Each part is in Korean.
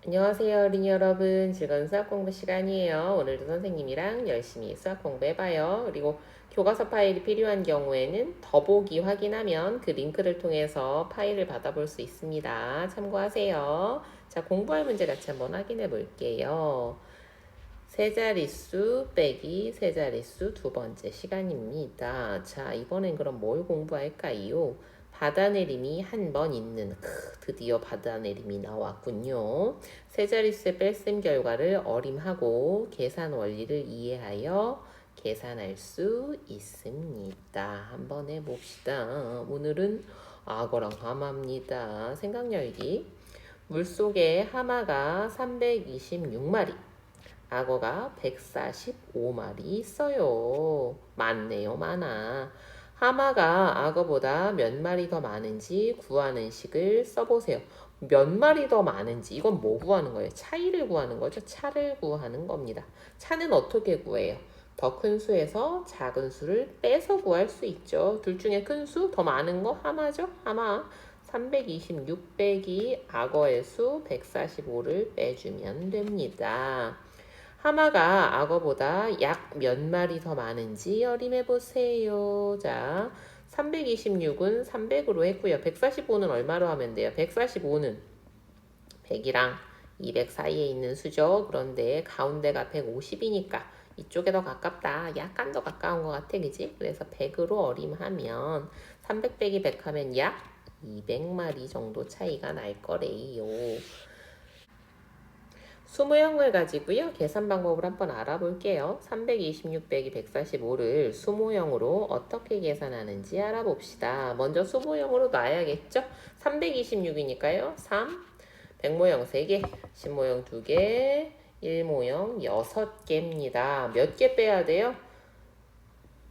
안녕하세요, 어린이 여러분. 즐거운 수학 공부 시간이에요. 오늘도 선생님이랑 열심히 수학 공부해봐요. 그리고 교과서 파일이 필요한 경우에는 더보기 확인하면 그 링크를 통해서 파일을 받아볼 수 있습니다. 참고하세요. 자, 공부할 문제 같이 한번 확인해 볼게요. 세자릿수 빼기 세자릿수 두 번째 시간입니다. 자, 이번엔 그럼 뭘 공부할까요? 받아내림이 한 번 있는, 드디어 받아내림이 나왔군요. 세자릿수의 뺄셈 결과를 어림하고 계산 원리를 이해하여 계산할 수 있습니다. 한번 해봅시다. 오늘은 악어랑 하마입니다. 생각 열기. 물속에 하마가 326마리, 악어가 145마리 있어요. 많네요, 많아. 하마가 악어보다 몇 마리 더 많은지 구하는 식을 써보세요. 몇 마리 더 많은지, 이건 뭐 구하는 거예요? 차이를 구하는 거죠. 차를 구하는 겁니다. 차는 어떻게 구해요? 더 큰 수에서 작은 수를 빼서 구할 수 있죠. 둘 중에 큰 수, 더 많은 거 하마죠. 하마. 326 빼기 악어의 수 145를 빼주면 됩니다. 하마가 악어보다 약 몇 마리 더 많은지 어림해 보세요. 자, 326은 300으로 했고요. 145는 얼마로 하면 돼요? 145는 100이랑 200 사이에 있는 수죠. 그런데 가운데가 150이니까 이쪽에 더 가깝다. 약간 더 가까운 것 같아, 그지? 그래서 100으로 어림하면 300 빼기 100 하면 약 200마리 정도 차이가 날 거래요. 수모형을 가지고요. 계산 방법을 한번 알아볼게요. 326 빼기 145를 수모형으로 어떻게 계산하는지 알아봅시다. 먼저 수모형으로 놔야겠죠? 326이니까요. 3, 100모형 3개, 10모형 2개, 1모형 6개입니다. 몇 개 빼야 돼요?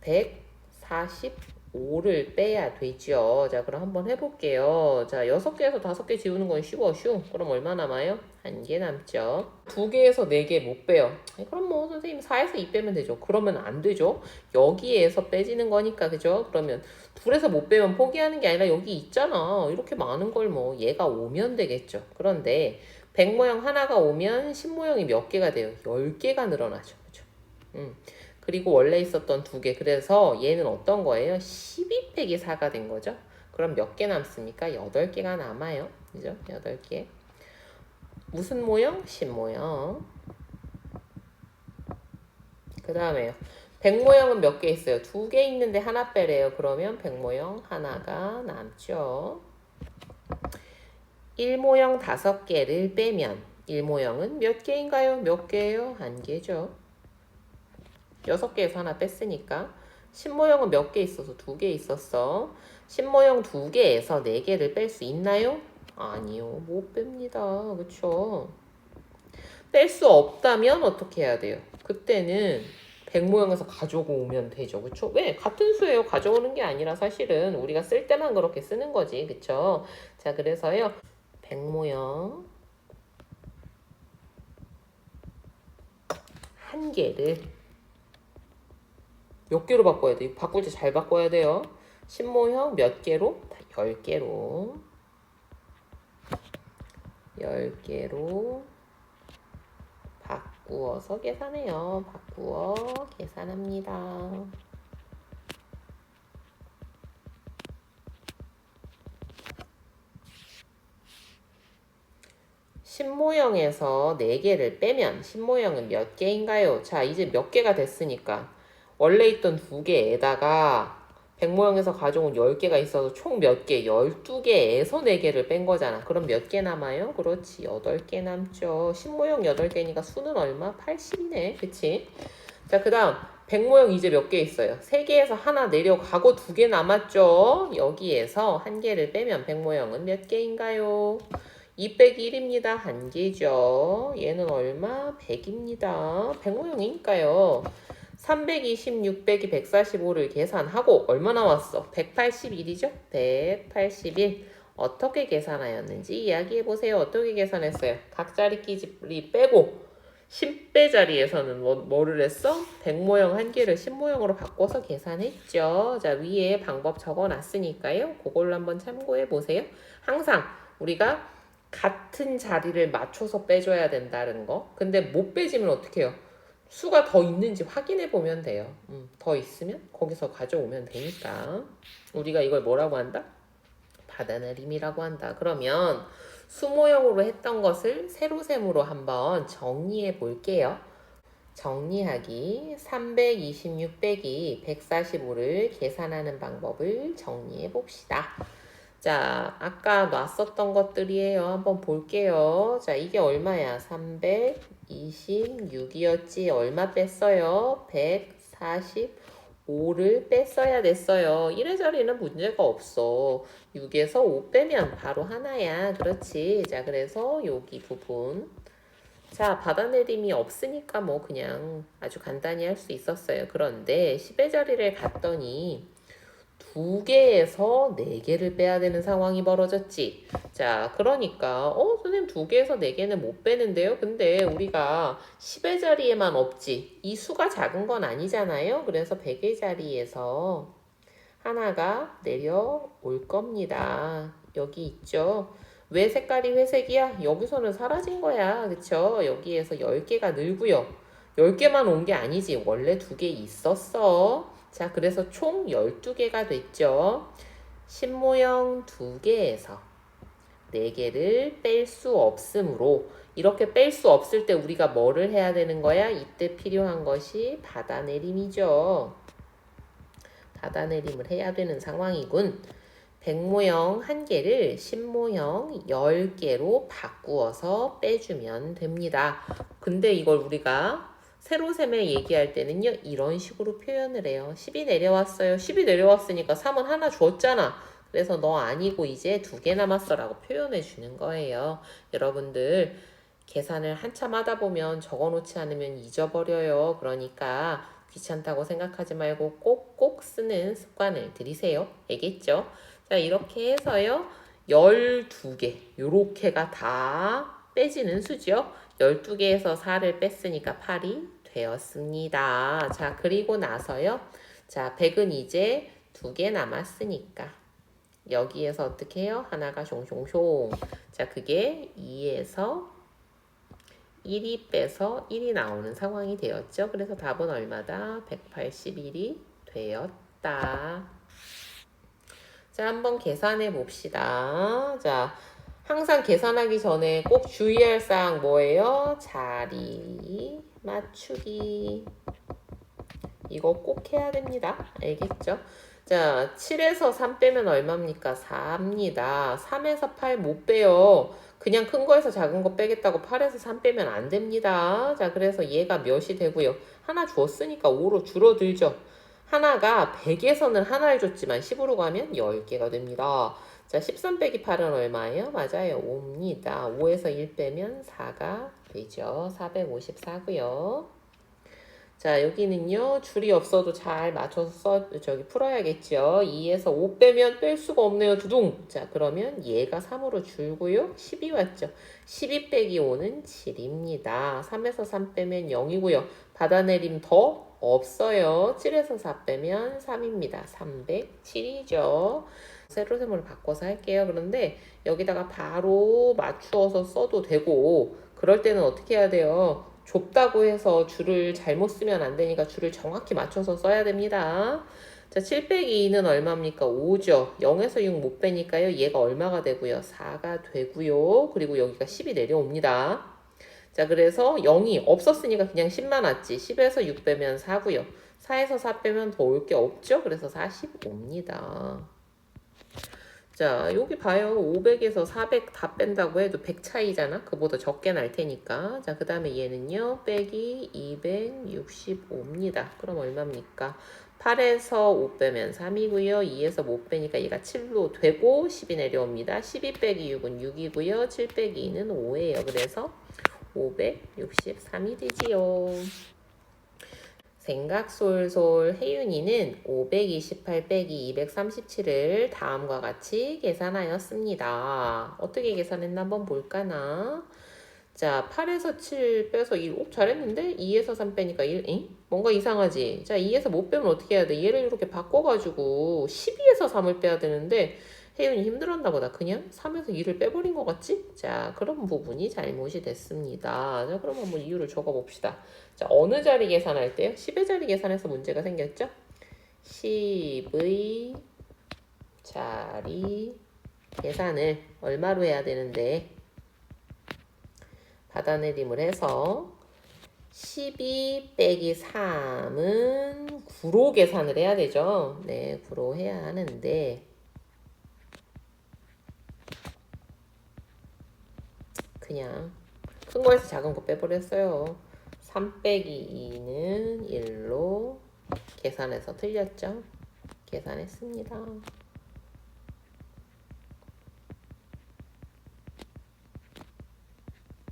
145를 빼야 되죠. 자, 그럼 한번 해볼게요. 자, 6개에서 5개 지우는 건 쉬워. 그럼 얼마 남아요? 1개 남죠. 2개에서 4개 못 빼요. 그럼 뭐 선생님 4에서 2 빼면 되죠. 그러면 안 되죠. 여기에서 빼지는 거니까, 그죠? 그러면 둘에서 못 빼면 포기하는 게 아니라 여기 있잖아. 이렇게 많은 걸 뭐 얘가 오면 되겠죠. 그런데 100모형 하나가 오면 10모형이 몇 개가 돼요? 10개가 늘어나죠. 그죠? 그리고 원래 있었던 2개. 그래서 얘는 어떤 거예요? 12 빼기 4가 된 거죠. 그럼 몇 개 남습니까? 8개가 남아요. 그죠? 8개. 무슨 모형? 10모형. 그 다음에요. 100모형은 몇 개 있어요? 2개 있는데 하나 빼래요. 그러면 100모형 하나가 남죠. 1모형 5개를 빼면 1모형은 몇 개인가요? 몇 개예요? 1개죠. 6개에서 하나 뺐으니까 10모형은 몇 개 있어서 2개 있었어. 10모형 2개에서 4개를 뺄 수 있나요? 아니요. 못 뺍니다. 그쵸? 뺄 수 없다면 어떻게 해야 돼요? 그때는 100모형에서 가져오고 오면 되죠. 그쵸? 왜? 같은 수예요. 가져오는 게 아니라 사실은 우리가 쓸 때만 그렇게 쓰는 거지. 그쵸? 자, 그래서요. 100모형 1개를 몇 개로 바꿔야 돼요? 바꿀 때 잘 바꿔야 돼요. 10모형 몇 개로? 10개로. 10개로 바꾸어서 계산해요. 바꾸어 계산합니다. 10모형에서 4개를 빼면 10모형은 몇 개인가요? 자, 이제 몇 개가 됐으니까 원래 있던 2개에다가 100모형에서 가져온 10개가 있어서 총 몇 개? 12개에서 4개를 뺀 거잖아. 그럼 몇 개 남아요? 그렇지, 8개 남죠. 10모형 8개니까 수는 얼마? 80이네. 그치? 자, 그 다음 100모형 이제 몇 개 있어요? 3개에서 하나 내려가고 2개 남았죠? 여기에서 1개를 빼면 100모형은 몇 개인가요? 2 빼기 1입니다. 1개죠. 얘는 얼마? 100입니다. 100모형이니까요. 326 빼기 145를 계산하고 얼마 나왔어? 181이죠? 181. 어떻게 계산하였는지 이야기해보세요. 어떻게 계산했어요? 각자리끼리 빼고 10배 자리에서는 뭐를 했어? 100모형 1개를 10모형으로 바꿔서 계산했죠. 자, 위에 방법 적어놨으니까요. 그걸로 한번 참고해보세요. 항상 우리가 같은 자리를 맞춰서 빼줘야 된다는 거. 근데 못 빼지면 어떻게 해요? 수가 더 있는지 확인해 보면 돼요. 더 있으면 거기서 가져오면 되니까. 우리가 이걸 뭐라고 한다? 바다내림이라고 한다. 그러면 수모형으로 했던 것을 세로셈으로 한번 정리해 볼게요. 정리하기 326 빼기 145를 계산하는 방법을 정리해 봅시다. 자, 아까 놨었던 것들이에요. 한번 볼게요. 자, 이게 얼마야? 326이었지. 얼마 뺐어요? 145를 뺐어야 됐어요. 이래저래는 문제가 없어. 6에서 5 빼면 바로 하나야. 그렇지. 자, 그래서 여기 부분. 자, 받아내림이 없으니까 뭐 그냥 아주 간단히 할 수 있었어요. 그런데 10의 자리를 갔더니 2개에서 4개를 빼야 되는 상황이 벌어졌지. 자, 그러니까 선생님 2개에서 4개는 못 빼는데요. 근데 우리가 10의 자리에만 없지. 이 수가 작은 건 아니잖아요. 그래서 100의 자리에서 하나가 내려올 겁니다. 여기 있죠. 왜 색깔이 회색이야? 여기서는 사라진 거야. 그쵸? 여기에서 10개가 늘고요. 10개만 온 게 아니지. 원래 2개 있었어. 자, 그래서 총 12개가 됐죠. 신모형 2개에서 4개를 뺄 수 없으므로 이렇게 뺄 수 없을 때 우리가 뭐를 해야 되는 거야? 이때 필요한 것이 받아내림이죠. 받아내림을 해야 되는 상황이군. 백모형 1개를 신모형 10개로 바꾸어서 빼주면 됩니다. 근데 이걸 우리가 세로셈에 얘기할 때는요. 이런 식으로 표현을 해요. 10이 내려왔어요. 10이 내려왔으니까 3은 하나 줬잖아. 그래서 너 아니고 이제 2개 남았어 라고 표현해 주는 거예요. 여러분들 계산을 한참 하다 보면 적어놓지 않으면 잊어버려요. 그러니까 귀찮다고 생각하지 말고 꼭꼭 쓰는 습관을 들이세요. 알겠죠? 자, 이렇게 해서요. 12개, 요렇게가 다 빼지는 수죠. 12개에서 4를 뺐으니까 8이 되었습니다. 자, 그리고 나서요. 자, 100은 이제 2개 남았으니까 여기에서 어떻게 해요? 하나가 숑숑숑. 자, 그게 2에서 1이 빼서 1이 나오는 상황이 되었죠. 그래서 답은 얼마다? 181이 되었다. 자, 한번 계산해 봅시다. 자, 항상 계산하기 전에 꼭 주의할 사항 뭐예요? 자리 맞추기. 이거 꼭 해야 됩니다. 알겠죠? 자, 7에서 3 빼면 얼마입니까? 4입니다. 3에서 8 못 빼요. 그냥 큰 거에서 작은 거 빼겠다고 8에서 3 빼면 안 됩니다. 자, 그래서 얘가 몇이 되고요. 하나 줬으니까 5로 줄어들죠. 하나가 100에서는 하나를 줬지만 10으로 가면 10개가 됩니다. 자, 13 빼기 8은 얼마예요? 맞아요. 5입니다. 5에서 1 빼면 4가 되죠. 454고요. 자, 여기는요. 줄이 없어도 잘 맞춰서 풀어야겠죠. 2에서 5 빼면 뺄 수가 없네요. 두둥. 자, 그러면 얘가 3으로 줄고요. 10이 왔죠. 12 빼기 5는 7입니다. 3에서 3 빼면 0이고요. 받아내림 더 없어요. 7에서 4 빼면 3입니다. 307이죠. 세로셈으로 바꿔서 할게요. 그런데 여기다가 바로 맞추어서 써도 되고 그럴 때는 어떻게 해야 돼요? 좁다고 해서 줄을 잘못 쓰면 안 되니까 줄을 정확히 맞춰서 써야 됩니다. 자, 7 빼기 2는 얼마입니까? 5죠. 0에서 6 못 빼니까요. 얘가 얼마가 되고요? 4가 되고요. 그리고 여기가 10이 내려옵니다. 자, 그래서 0이 없었으니까 그냥 10만 왔지. 10에서 6 빼면 4고요. 4에서 4 빼면 더 올 게 없죠? 그래서 45입니다. 자, 여기 봐요. 500에서 400 다 뺀다고 해도 100 차이잖아. 그보다 적게 날 테니까. 자, 그 다음에 얘는요. 빼기 265입니다. 그럼 얼마입니까? 8에서 5 빼면 3이고요. 2에서 못 빼니까 얘가 7로 되고 10이 내려옵니다. 12 빼기 6은 6이고요. 7 빼기 2는 5예요. 그래서 563이 되지요. 생각솔솔 혜윤이는 528 빼기 237을 다음과 같이 계산하였습니다. 어떻게 계산했나 한번 볼까나? 자, 8에서 7 빼서 1. 오, 잘했는데? 2에서 3 빼니까 1. 엥? 뭔가 이상하지? 자, 2에서 못 빼면 어떻게 해야 돼? 얘를 이렇게 바꿔가지고 12에서 3을 빼야 되는데 혜윤이 힘들었나 보다. 그냥 3에서 2를 빼버린 것 같지? 자, 그런 부분이 잘못이 됐습니다. 자, 그럼 한번 이유를 적어봅시다. 자, 어느 자리 계산할 때요? 10의 자리 계산해서 문제가 생겼죠? 10의 자리 계산을 얼마로 해야 되는데 받아내림을 해서 12 빼기 3은 9로 계산을 해야 되죠. 네, 9로 해야 하는데 그냥 큰 거에서 작은 거 빼버렸어요. 3 빼기 2는 1로 계산해서 틀렸죠. 계산했습니다.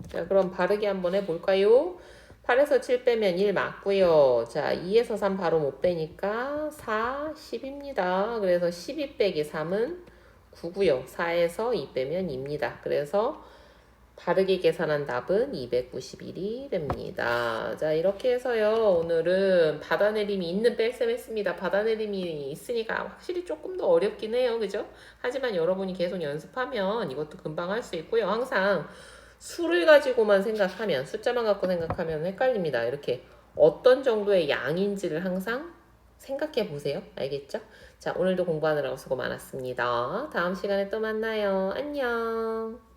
자, 그럼 바르기 한번 해볼까요? 8에서 7 빼면 1 맞고요. 자, 2에서 3 바로 못 빼니까 4, 10입니다. 그래서 12 빼기 3은 9고요. 4에서 2 빼면 2입니다. 그래서 바르게 계산한 답은 291이 됩니다. 자, 이렇게 해서요. 오늘은 받아내림이 있는 뺄셈 했습니다. 받아내림이 있으니까 확실히 조금 더 어렵긴 해요. 그죠? 하지만 여러분이 계속 연습하면 이것도 금방 할 수 있고요. 항상 수를 가지고만 생각하면, 숫자만 갖고 생각하면 헷갈립니다. 이렇게 어떤 정도의 양인지를 항상 생각해 보세요. 알겠죠? 자, 오늘도 공부하느라고 수고 많았습니다. 다음 시간에 또 만나요. 안녕.